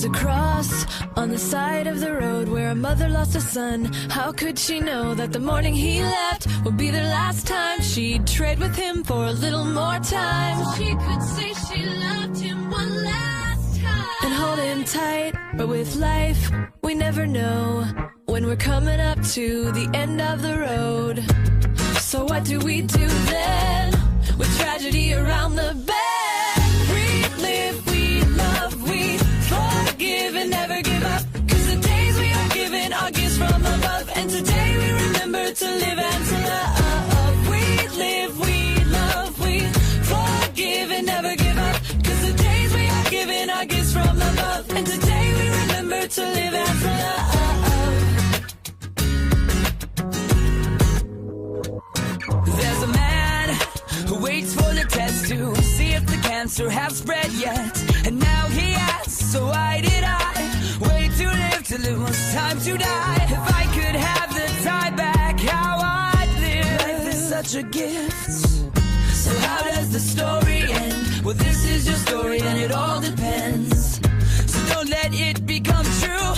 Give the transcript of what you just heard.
There's a cross on the side of the road where a mother lost a son. How could she know that the morning he left would be the last time she'd trade with him for a little more time? She could say she loved him one last time and hold him tight, but with life we never know when we're coming up to the end of the road. So what do we do then with tragedy around the bend? We live, we love, we forgive and never give up, 'cause the days we are given are gifts from above, and today we remember to live and to love. We live, we love, we forgive and never give up, 'cause the days we are given are gifts from above, and today we remember to live and to love. There's a man who waits for the test to see if the cancer has spread yet, and now he asks, so why did I wait to live till it was time to die? If I could have the time back, how I'd live. Life is such a gift, so how does the story end? Well, this is your story and it all depends, so don't let it become true.